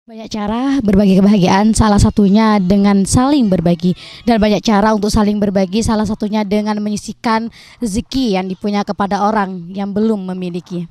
Banyak cara berbagi kebahagiaan, salah satunya dengan saling berbagi. Dan banyak cara untuk saling berbagi, salah satunya dengan menyisihkan rezeki yang dipunya kepada orang yang belum memiliki.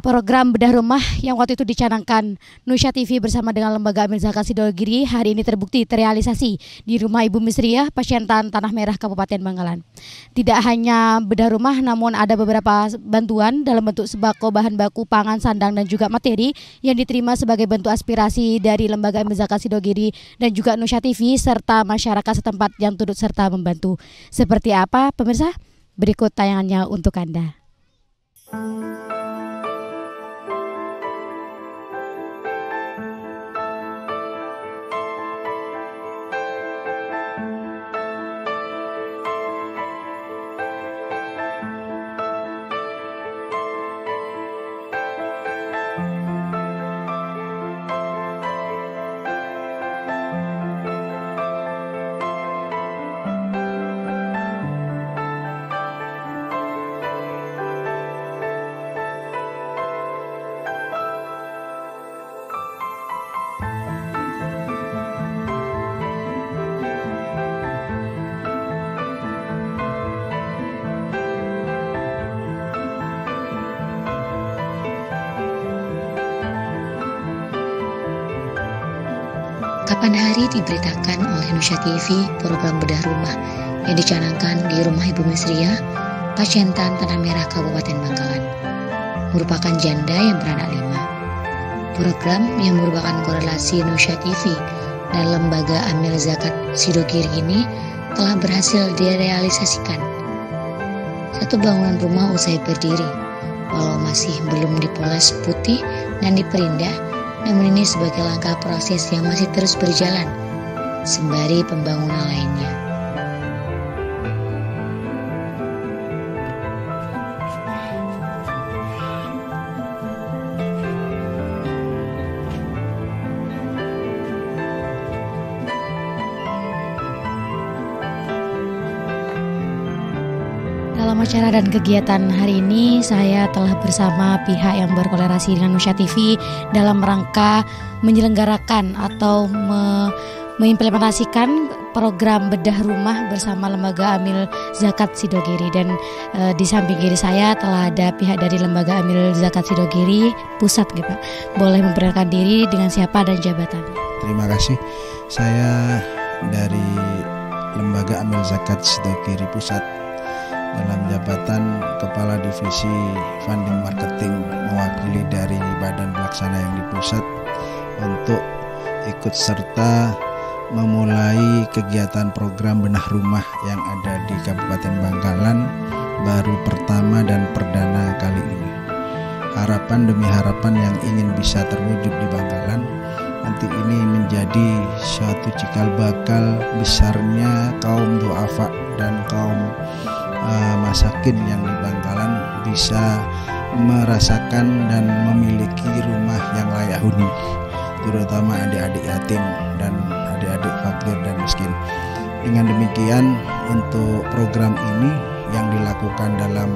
Program bedah rumah yang waktu itu dicanangkan Nusya TV bersama dengan Lembaga Amil Zakat Sidogiri hari ini terbukti terrealisasi di rumah Ibu Misriah, Pasyentan Tanah Merah, Kabupaten Bangkalan. Tidak hanya bedah rumah, namun ada beberapa bantuan dalam bentuk sembako, bahan baku, pangan, sandang, dan juga materi yang diterima sebagai bentuk aspirasi dari Lembaga Amil Zakat Sidogiri dan juga Nusya TV serta masyarakat setempat yang turut serta membantu. Seperti apa pemirsa? Berikut tayangannya untuk Anda. Kapan hari diberitakan oleh Nusya TV program bedah rumah yang dicanangkan di rumah Ibu Misriah, Pasyentan Tanah Merah, Kabupaten Bangkalan. Merupakan janda yang beranak 5. Program yang merupakan korelasi Nusya TV dan Lembaga Amil Zakat Sidogiri ini telah berhasil direalisasikan. Satu bangunan rumah usai berdiri, walau masih belum dipoles putih dan diperindah, namun ini sebagai langkah proses yang masih terus berjalan, sembari pembangunan lainnya. Dalam acara dan kegiatan hari ini, saya telah bersama pihak yang berkolerasi dengan Nusya TV dalam rangka menyelenggarakan atau mengimplementasikan program bedah rumah bersama Lembaga Amil Zakat Sidogiri. Dan di samping kiri saya telah ada pihak dari Lembaga Amil Zakat Sidogiri Pusat, gitu Pak. Boleh memperkenalkan diri dengan siapa dan jabatan? Terima kasih. Saya dari Lembaga Amil Zakat Sidogiri Pusat dalam jabatan Kepala Divisi Funding Marketing, mewakili dari Badan Pelaksana yang di pusat untuk ikut serta memulai kegiatan program benah rumah yang ada di Kabupaten Bangkalan baru pertama dan perdana kali ini. Harapan demi harapan yang ingin bisa terwujud di Bangkalan, nanti ini menjadi suatu cikal bakal besarnya kaum duafa dan kaum masakin yang di Bangkalan bisa merasakan dan memiliki rumah yang layak huni, terutama adik-adik yatim dan adik-adik fakir dan miskin. Dengan demikian, untuk program ini yang dilakukan dalam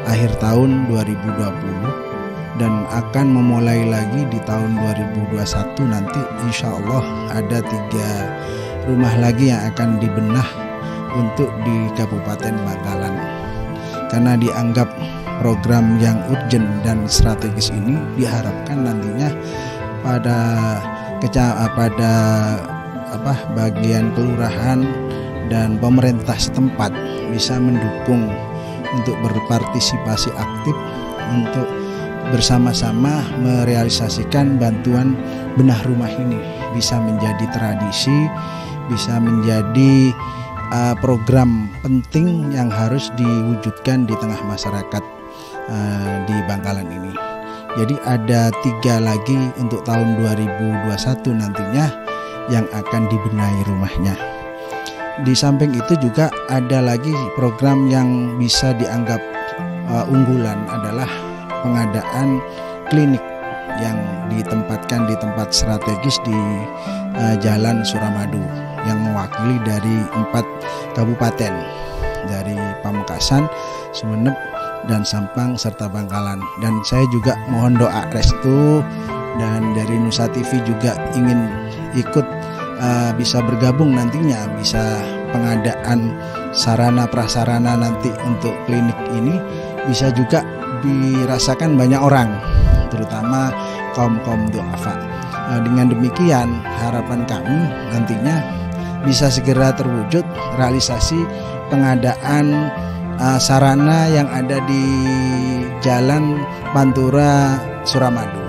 akhir tahun 2020 dan akan memulai lagi di tahun 2021 nanti, insya Allah ada 3 rumah lagi yang akan dibenah untuk di Kabupaten Bangkalan. Karena dianggap program yang urgent dan strategis ini diharapkan nantinya pada bagian kelurahan dan pemerintah setempat bisa mendukung untuk berpartisipasi aktif untuk bersama-sama merealisasikan bantuan benah rumah ini, bisa menjadi tradisi, bisa menjadi program penting yang harus diwujudkan di tengah masyarakat di Bangkalan ini. Jadi ada 3 lagi untuk tahun 2021 nantinya yang akan dibenahi rumahnya. Di samping itu juga ada lagi program yang bisa dianggap unggulan adalah pengadaan klinik yang ditempatkan di tempat strategis di Jalan Suramadu yang mewakili dari 4 kabupaten, dari Pamekasan, Sumeneb, dan Sampang serta Bangkalan. Dan saya juga mohon doa restu dan dari Nusa TV juga ingin ikut bisa bergabung nantinya, bisa pengadaan sarana prasarana nanti untuk klinik ini bisa juga dirasakan banyak orang, terutama kaum duafa. Dengan demikian harapan kami nantinya bisa segera terwujud realisasi pengadaan sarana yang ada di Jalan Pantura Suramadu,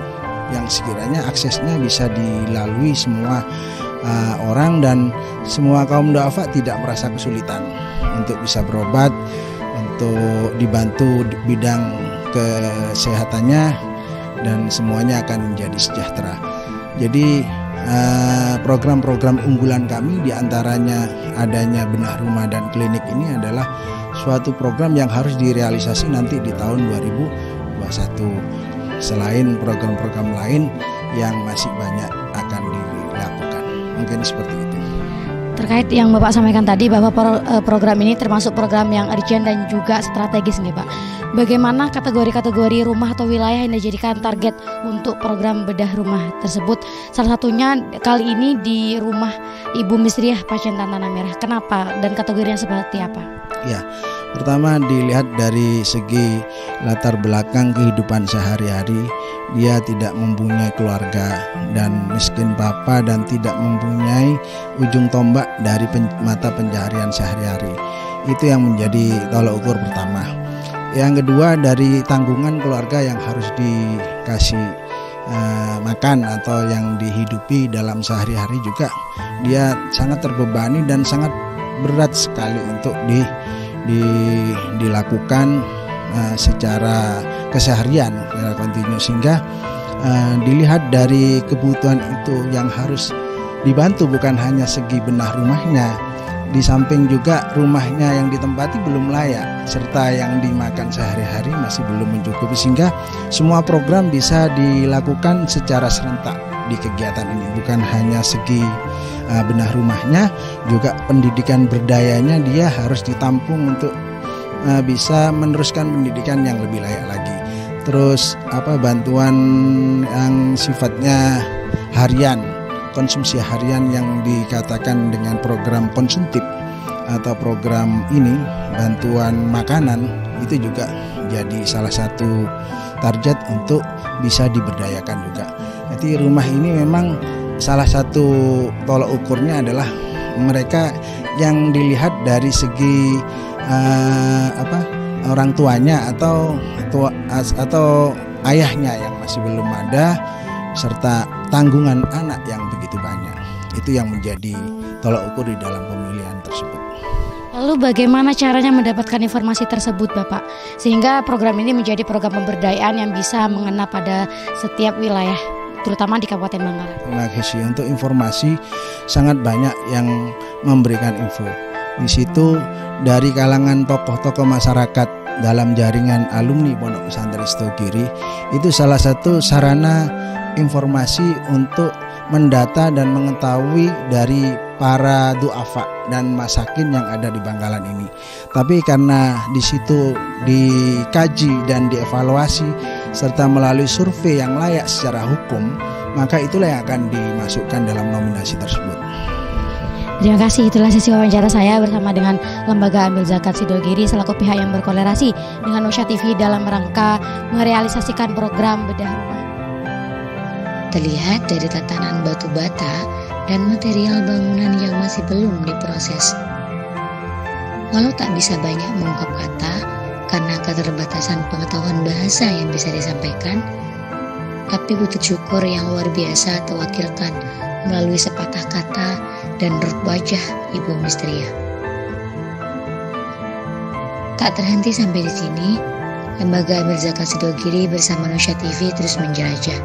yang sekiranya aksesnya bisa dilalui semua orang dan semua kaum duafa tidak merasa kesulitan untuk bisa berobat, untuk dibantu bidang kesehatannya, dan semuanya akan menjadi sejahtera. Jadi program-program unggulan kami diantaranya adanya benah rumah dan klinik ini adalah suatu program yang harus direalisasi nanti di tahun 2021. Selain program-program lain yang masih banyak akan dilakukan. Mungkin seperti itu. Terkait yang Bapak sampaikan tadi bahwa program ini termasuk program yang urgent dan juga strategis nih Pak. Bagaimana kategori-kategori rumah atau wilayah yang dijadikan target untuk program bedah rumah tersebut? Salah satunya kali ini di rumah Ibu Misriah Pacientan Tanah Merah. Kenapa dan kategorinya seperti apa? Ya, pertama dilihat dari segi latar belakang kehidupan sehari-hari. Dia tidak mempunyai keluarga dan miskin papa dan tidak mempunyai ujung tombak dari mata pencaharian sehari-hari. Itu yang menjadi tolak ukur pertama. Yang kedua dari tanggungan keluarga yang harus dikasih makan atau yang dihidupi dalam sehari-hari juga dia sangat terbebani dan sangat berat sekali untuk dilakukan secara keseharian secara kontinu, sehingga dilihat dari kebutuhan itu yang harus dibantu bukan hanya segi benah rumahnya, di samping juga rumahnya yang ditempati belum layak serta yang dimakan sehari-hari masih belum mencukupi, sehingga semua program bisa dilakukan secara serentak di kegiatan ini, bukan hanya segi benah rumahnya, juga pendidikan berdayanya dia harus ditampung untuk bisa meneruskan pendidikan yang lebih layak lagi. Terus bantuan yang sifatnya harian, konsumsi harian yang dikatakan dengan program konsumtif atau program ini bantuan makanan itu juga jadi salah satu target untuk bisa diberdayakan juga. Jadi rumah ini memang salah satu tolak ukurnya adalah mereka yang dilihat dari segi orang tuanya atau ayahnya yang masih belum ada, serta tanggungan anak yang begitu banyak. Itu yang menjadi tolak ukur di dalam pemilihan tersebut. Lalu bagaimana caranya mendapatkan informasi tersebut Bapak, sehingga program ini menjadi program pemberdayaan yang bisa mengena pada setiap wilayah, terutama di Kabupaten Bangkalan? Terima kasih. Untuk informasi sangat banyak yang memberikan info. Di situ dari kalangan tokoh-tokoh masyarakat dalam jaringan alumni Pondok Pesantren Sidogiri, itu salah satu sarana informasi untuk mendata dan mengetahui dari para duafa dan masakin yang ada di Bangkalan ini. Tapi karena di situ dikaji dan dievaluasi serta melalui survei yang layak secara hukum, maka itulah yang akan dimasukkan dalam nominasi tersebut. Terima kasih, itulah sesi wawancara saya bersama dengan Lembaga Amil Zakat Sidogiri selaku pihak yang berkolerasi dengan Nusa TV dalam rangka merealisasikan program bedah rumah. Terlihat dari tatanan batu bata dan material bangunan yang masih belum diproses. Walau tak bisa banyak mengungkap kata karena keterbatasan pengetahuan bahasa yang bisa disampaikan, tapi wujud syukur yang luar biasa terwakilkan melalui sepatah kata dan raut wajah Ibu Misriah. Tak terhenti sampai di sini, Lembaga Amil Zakat Sidogiri bersama Nusa TV terus menjelajah,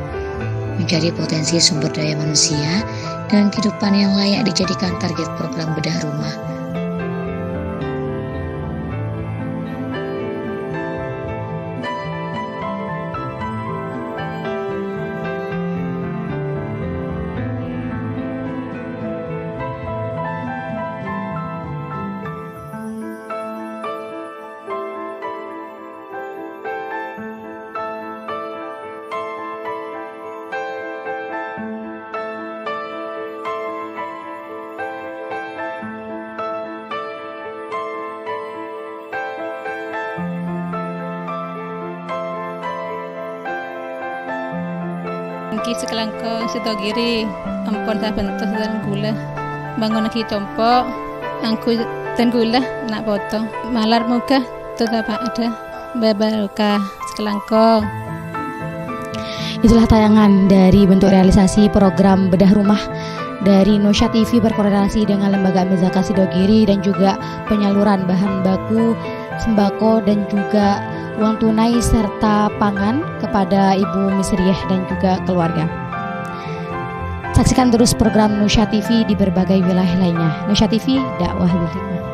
mencari potensi sumber daya manusia dan kehidupan yang layak dijadikan target program bedah rumah. Ki Sekelangko Sidogiri ampun sabentos dan gula bangun ki tompo angku dan gula nak potong malar muka tetap ada babaruka Sekelangko. Itulah tayangan dari bentuk realisasi program bedah rumah dari Nusya TV berkoordinasi dengan Lembaga Amil Zakat Sidogiri dan juga penyaluran bahan baku, sembako dan juga uang tunai serta pangan kepada Ibu Misriah dan juga keluarga. Saksikan terus program Nusya TV di berbagai wilayah lainnya. Nusya TV, dakwah bil hikmah.